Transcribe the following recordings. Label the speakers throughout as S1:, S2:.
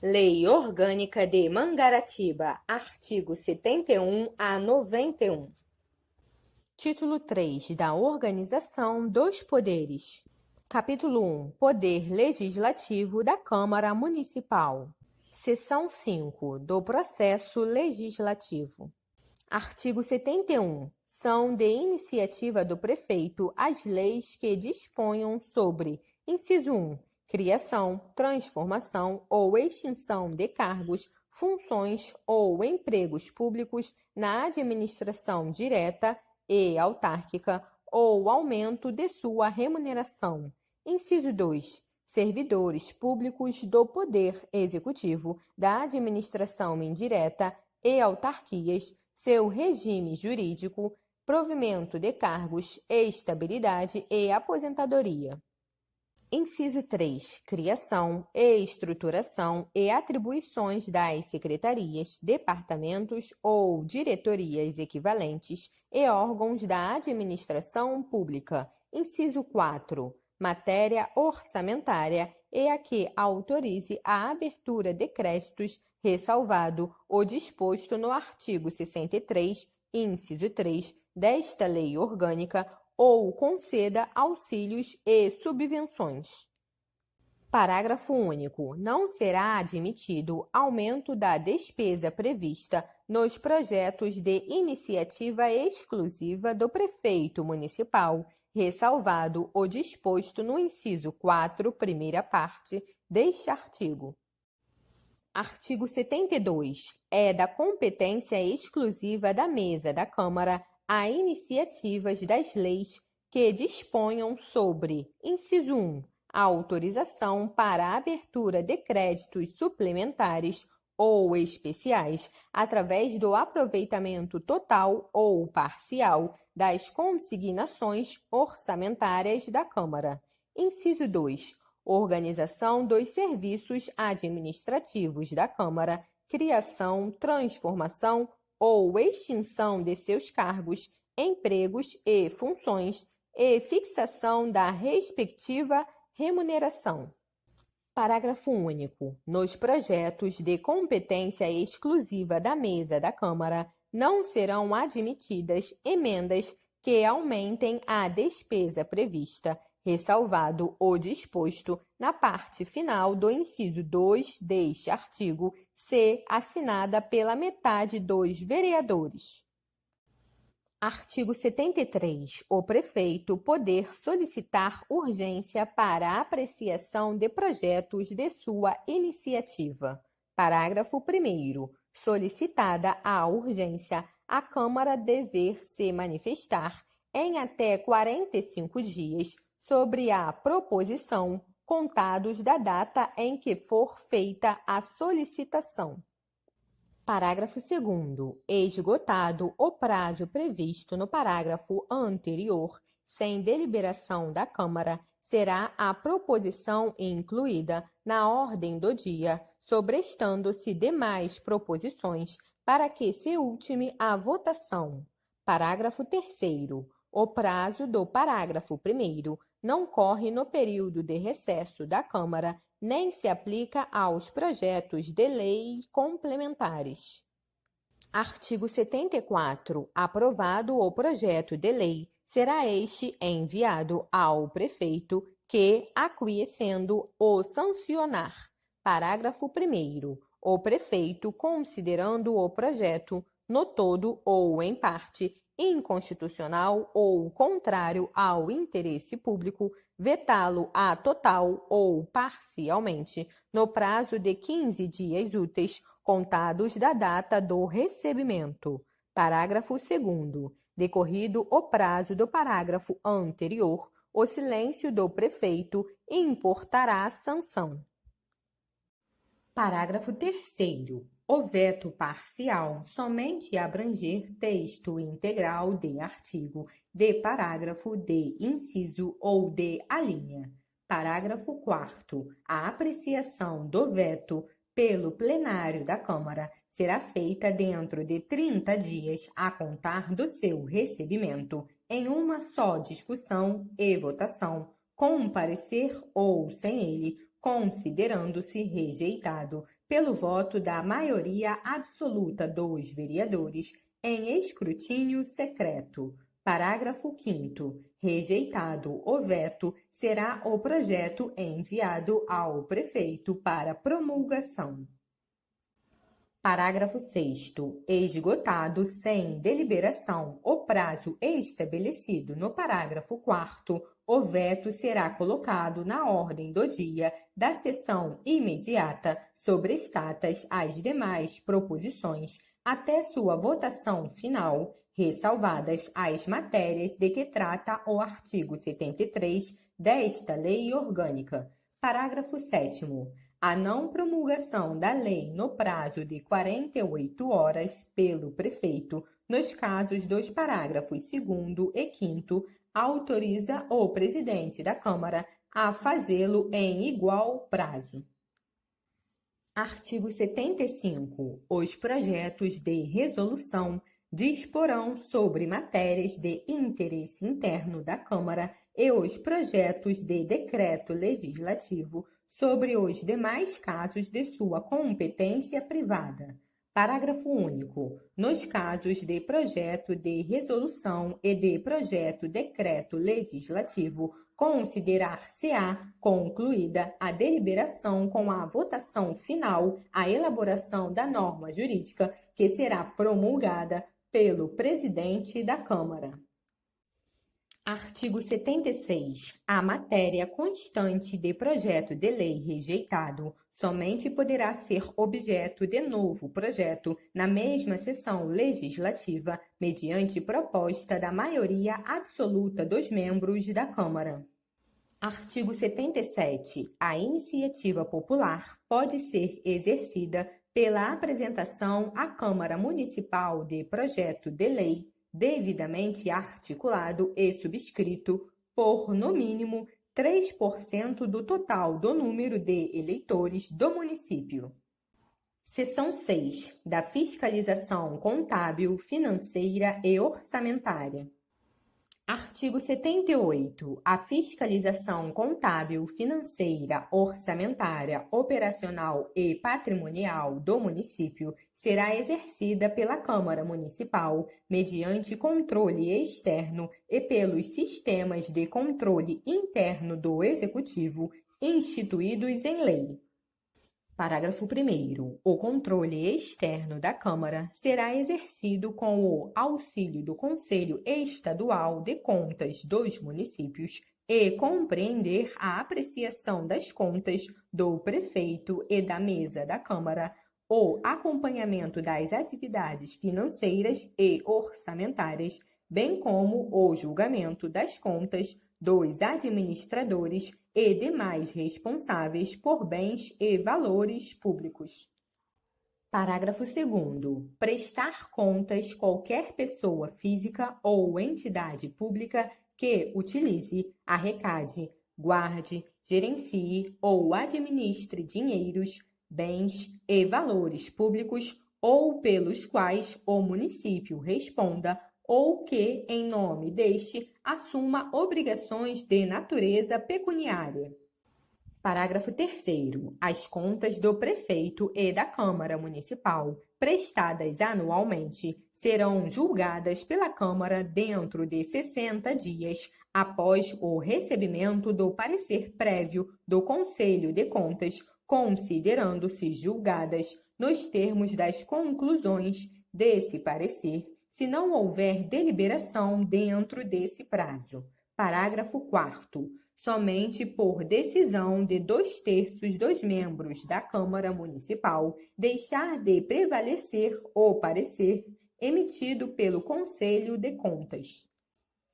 S1: Lei Orgânica de Mangaratiba, artigo 71 a 91. Título 3 da Organização dos Poderes. Capítulo 1. Poder Legislativo da Câmara Municipal. Seção 5 do Processo Legislativo. Artigo 71. São de iniciativa do prefeito as leis que disponham sobre: inciso 1. Criação, transformação ou extinção de cargos, funções ou empregos públicos na administração direta e autárquica ou aumento de sua remuneração. Inciso 2. Servidores públicos do Poder Executivo, da administração indireta e autarquias, seu regime jurídico, provimento de cargos, estabilidade e aposentadoria. Inciso 3. Criação, estruturação e atribuições das secretarias, departamentos ou diretorias equivalentes e órgãos da administração pública. Inciso 4. Matéria orçamentária e a que autorize a abertura de créditos, ressalvado o disposto no artigo 63, inciso 3, desta lei orgânica, ou conceda auxílios e subvenções. Parágrafo único. Não será admitido aumento da despesa prevista nos projetos de iniciativa exclusiva do prefeito municipal, ressalvado o disposto no inciso 4, primeira parte, deste artigo. Artigo 72. É da competência exclusiva da Mesa da Câmara a iniciativas das leis que disponham sobre: inciso 1. A autorização para a abertura de créditos suplementares ou especiais através do aproveitamento total ou parcial das consignações orçamentárias da Câmara. Inciso 2. Organização dos serviços administrativos da Câmara, criação, transformação ou extinção de seus cargos, empregos e funções e fixação da respectiva remuneração. Parágrafo único. Nos projetos de competência exclusiva da Mesa da Câmara, não serão admitidas emendas que aumentem a despesa prevista, ressalvado o disposto na parte final do inciso 2 deste artigo, se assinada pela metade dos vereadores. Artigo 73. O prefeito poder solicitar urgência para a apreciação de projetos de sua iniciativa. Parágrafo 1º. Solicitada a urgência, a Câmara dever se manifestar em até 45 dias sobre a proposição, contados da data em que for feita a solicitação. Parágrafo 2º. Esgotado o prazo previsto no parágrafo anterior, sem deliberação da Câmara, será a proposição incluída na ordem do dia, sobrestando-se demais proposições, para que se ultime a votação. Parágrafo 3º. O prazo do parágrafo 1º não corre no período de recesso da Câmara, nem se aplica aos projetos de lei complementares. Artigo 74. Aprovado o projeto de lei, será este enviado ao prefeito que, aquiescendo, o sancionar. Parágrafo 1º. O prefeito, considerando o projeto, no todo ou em parte, inconstitucional ou contrário ao interesse público, vetá-lo a total ou parcialmente, no prazo de 15 dias úteis, contados da data do recebimento. Parágrafo 2º. Decorrido o prazo do parágrafo anterior, o silêncio do prefeito importará sanção. Parágrafo 3º. O veto parcial somente abranger texto integral de artigo, de parágrafo, de inciso ou de alínea. Parágrafo 4º. A apreciação do veto pelo plenário da Câmara será feita dentro de 30 dias a contar do seu recebimento, em uma só discussão e votação, com um parecer ou sem ele, considerando-se rejeitado pelo voto da maioria absoluta dos vereadores em escrutínio secreto. Parágrafo 5º. Rejeitado o veto, será o projeto enviado ao prefeito para promulgação. Parágrafo 6º. Esgotado sem deliberação o prazo estabelecido no parágrafo 4º, o veto será colocado na ordem do dia da sessão imediata, sobrestadas as demais proposições, até sua votação final, ressalvadas as matérias de que trata o artigo 73 desta Lei Orgânica. Parágrafo 7º. A não promulgação da lei no prazo de 48 horas pelo prefeito, nos casos dos parágrafos 2º e 5º, autoriza o presidente da Câmara a fazê-lo em igual prazo. Artigo 75. Os projetos de resolução disporão sobre matérias de interesse interno da Câmara e os projetos de decreto legislativo sobre os demais casos de sua competência privada. Parágrafo único. Nos casos de projeto de resolução e de projeto decreto legislativo, considerar-se-á concluída a deliberação com a votação final, a elaboração da norma jurídica que será promulgada pelo presidente da Câmara. Artigo 76. A matéria constante de projeto de lei rejeitado somente poderá ser objeto de novo projeto na mesma sessão legislativa, mediante proposta da maioria absoluta dos membros da Câmara. Artigo 77. A iniciativa popular pode ser exercida pela apresentação à Câmara Municipal de projeto de lei devidamente articulado e subscrito por, no mínimo, 3% do total do número de eleitores do município. Seção 6. Da fiscalização contábil, financeira e orçamentária. Artigo 78. A fiscalização contábil, financeira, orçamentária, operacional e patrimonial do município será exercida pela Câmara Municipal mediante controle externo e pelos sistemas de controle interno do Executivo instituídos em lei. Parágrafo 1º. O controle externo da Câmara será exercido com o auxílio do Conselho Estadual de Contas dos municípios e compreender a apreciação das contas do prefeito e da mesa da Câmara, o acompanhamento das atividades financeiras e orçamentárias, bem como o julgamento das contas dos administradores e demais responsáveis por bens e valores públicos. Parágrafo 2º. Prestar contas qualquer pessoa física ou entidade pública que utilize, arrecade, guarde, gerencie ou administre dinheiros, bens e valores públicos ou pelos quais o município responda ou que, em nome deste, assuma obrigações de natureza pecuniária. Parágrafo 3º. As contas do prefeito e da Câmara Municipal, prestadas anualmente, serão julgadas pela Câmara dentro de 60 dias após o recebimento do parecer prévio do Conselho de Contas, considerando-se julgadas nos termos das conclusões desse parecer, se não houver deliberação dentro desse prazo. Parágrafo 4º. Somente por decisão de 2/3 dos membros da Câmara Municipal deixar de prevalecer o parecer emitido pelo Conselho de Contas.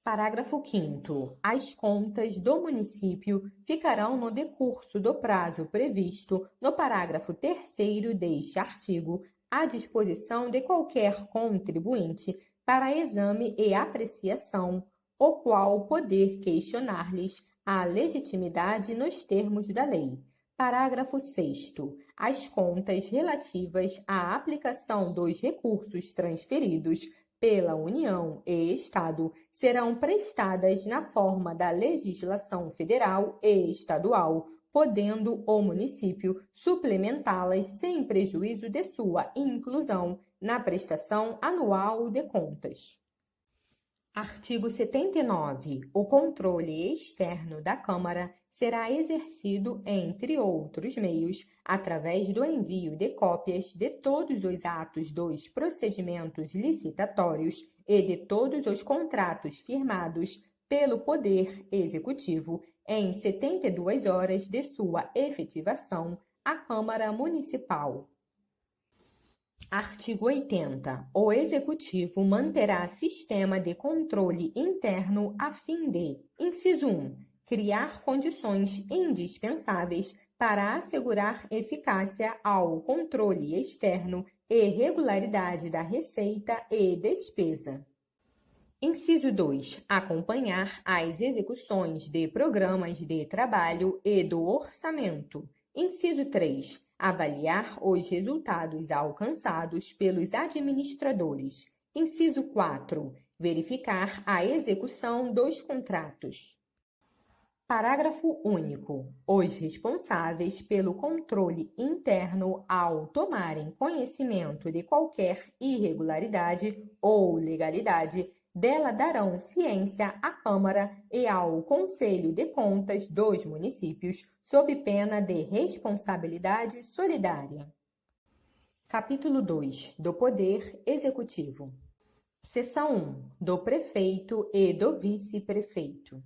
S1: Parágrafo 5º. As contas do município ficarão no decurso do prazo previsto no parágrafo 3º deste artigo, à disposição de qualquer contribuinte para exame e apreciação, o qual poder questionar-lhes a legitimidade nos termos da lei. Parágrafo 6º. As contas relativas à aplicação dos recursos transferidos pela União e Estado serão prestadas na forma da legislação federal e estadual, podendo o município suplementá-las sem prejuízo de sua inclusão na prestação anual de contas. Artigo 79. O controle externo da Câmara será exercido, entre outros meios, através do envio de cópias de todos os atos dos procedimentos licitatórios e de todos os contratos firmados pelo Poder Executivo em 72 horas de sua efetivação à Câmara Municipal. Artigo 80. O Executivo manterá sistema de controle interno a fim de: inciso 1. Criar condições indispensáveis para assegurar eficácia ao controle externo e regularidade da receita e despesa. Inciso 2. Acompanhar as execuções de programas de trabalho e do orçamento. Inciso 3. Avaliar os resultados alcançados pelos administradores. Inciso 4. Verificar a execução dos contratos. Parágrafo único. Os responsáveis pelo controle interno, ao tomarem conhecimento de qualquer irregularidade ou legalidade, dela darão ciência à Câmara e ao Conselho de Contas dos municípios, sob pena de responsabilidade solidária. Capítulo 2. Do Poder Executivo. Seção 1. Do Prefeito e do Vice-Prefeito.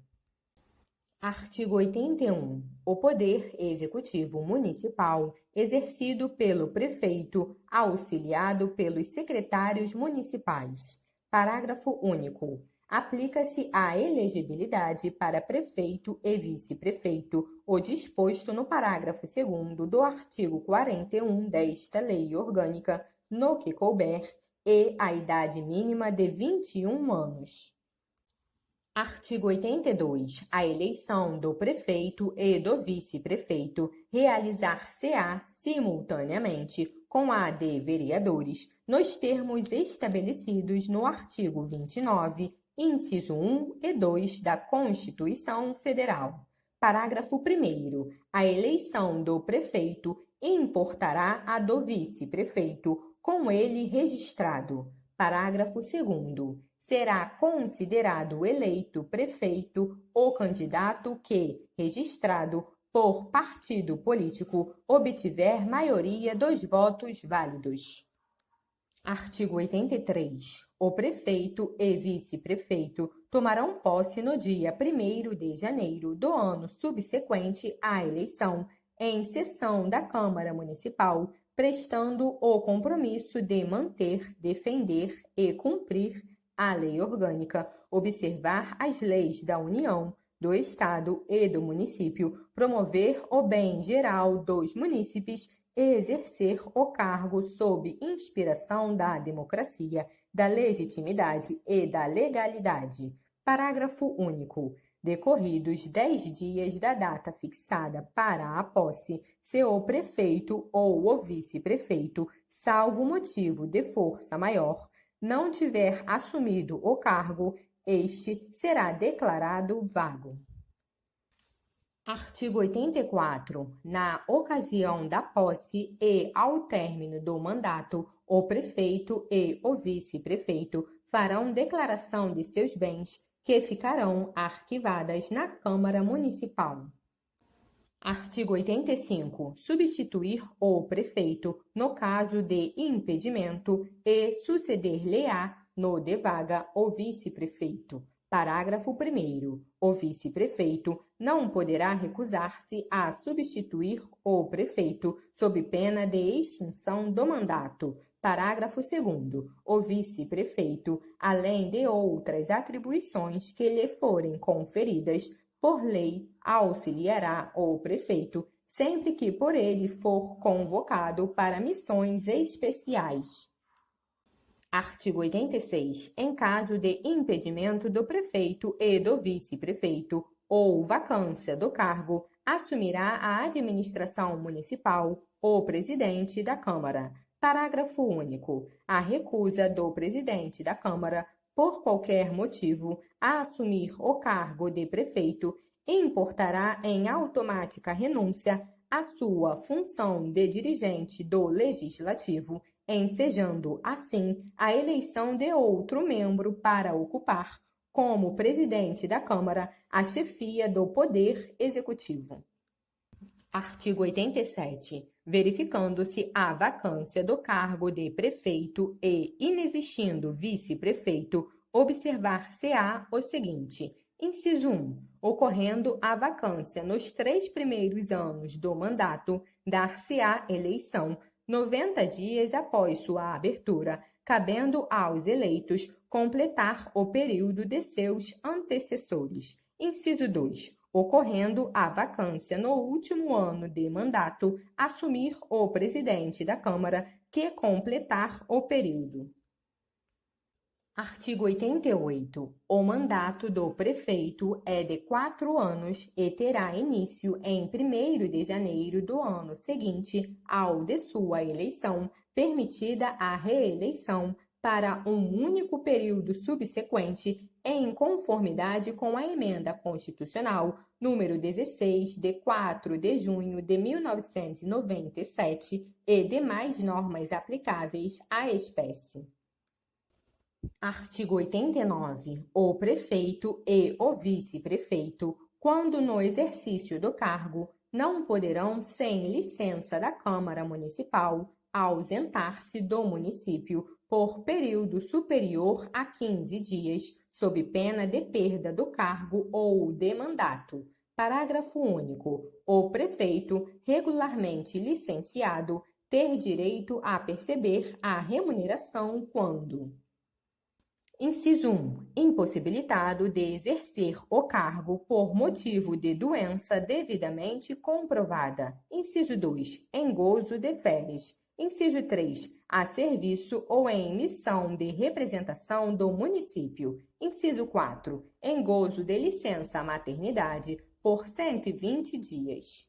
S1: Artigo 81. O Poder Executivo Municipal, exercido pelo Prefeito, auxiliado pelos secretários municipais. Parágrafo único. Aplica-se à elegibilidade para prefeito e vice-prefeito o disposto no parágrafo 2º do artigo 41 desta Lei Orgânica, no que couber, e a idade mínima de 21 anos. Artigo 82. A eleição do prefeito e do vice-prefeito realizar-se-á simultaneamente com a de vereadores, nos termos estabelecidos no artigo 29, inciso 1 e 2 da Constituição Federal. Parágrafo 1º. A eleição do prefeito importará a do vice-prefeito, com ele registrado. Parágrafo 2º. Será considerado eleito prefeito o candidato que, registrado por partido político, obtiver maioria dos votos válidos. Artigo 83. O prefeito e vice-prefeito tomarão posse no dia 1º de janeiro do ano subsequente à eleição, em sessão da Câmara Municipal, prestando o compromisso de manter, defender e cumprir a lei orgânica, observar as leis da União, do Estado e do município, promover o bem geral dos munícipes e exercer o cargo sob inspiração da democracia, da legitimidade e da legalidade. Parágrafo único. Decorridos 10 dias da data fixada para a posse, se o prefeito ou o vice-prefeito, salvo motivo de força maior, não tiver assumido o cargo, este será declarado vago. Artigo 84. Na ocasião da posse e ao término do mandato, o prefeito e o vice-prefeito farão declaração de seus bens, que ficarão arquivadas na Câmara Municipal. Artigo 85. Substituir o prefeito no caso de impedimento e suceder-lhe-á no de vaga o vice-prefeito. Parágrafo 1º. O vice-prefeito não poderá recusar-se a substituir o prefeito sob pena de extinção do mandato. Parágrafo 2º. O vice-prefeito, além de outras atribuições que lhe forem conferidas por lei, auxiliará o prefeito sempre que por ele for convocado para missões especiais. Artigo 86. Em caso de impedimento do prefeito e do vice-prefeito ou vacância do cargo, assumirá a administração municipal o presidente da Câmara. Parágrafo único. A recusa do presidente da Câmara, por qualquer motivo, a assumir o cargo de prefeito importará em automática renúncia à sua função de dirigente do Legislativo, ensejando, assim, a eleição de outro membro para ocupar, como presidente da Câmara, a chefia do Poder Executivo. Artigo 87. Verificando-se a vacância do cargo de prefeito e inexistindo vice-prefeito, observar-se-á o seguinte: inciso 1. Ocorrendo a vacância nos 3 primeiros anos do mandato, dar-se-á eleição 90 dias após sua abertura, cabendo aos eleitos completar o período de seus antecessores. Inciso 2. Ocorrendo a vacância no último ano de mandato, assumir o presidente da Câmara que completar o período. Artigo 88. O mandato do prefeito é de 4 anos e terá início em 1º de janeiro do ano seguinte ao de sua eleição, permitida a reeleição para um único período subsequente, em conformidade com a Emenda Constitucional número 16, de 4 de junho de 1997 e demais normas aplicáveis à espécie. Artigo 89. O prefeito e o vice-prefeito, quando no exercício do cargo, não poderão, sem licença da Câmara Municipal, ausentar-se do município por período superior a 15 dias, sob pena de perda do cargo ou de mandato. Parágrafo único. O prefeito, regularmente licenciado, ter direito a perceber a remuneração quando: inciso 1. Impossibilitado de exercer o cargo por motivo de doença devidamente comprovada. Inciso 2. Em gozo de férias. Inciso 3. A serviço ou em missão de representação do município. Inciso 4. Em gozo de licença maternidade por 120 dias.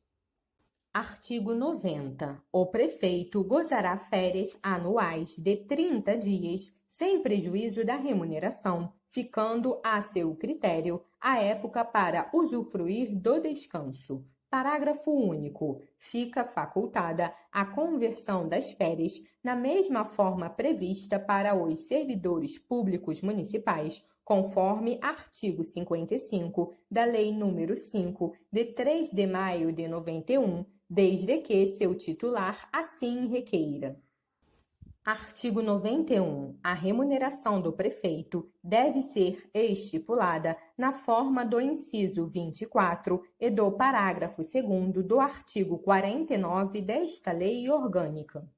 S1: Artigo 90. O prefeito gozará férias anuais de 30 dias, sem prejuízo da remuneração, ficando a seu critério a época para usufruir do descanso. Parágrafo único. Fica facultada a conversão das férias na mesma forma prevista para os servidores públicos municipais, conforme artigo 55 da Lei nº 5, de 3 de maio de 91, desde que seu titular assim requeira. Artigo 91. A remuneração do prefeito deve ser estipulada na forma do inciso 24 e do parágrafo 2º do artigo 49 desta lei orgânica.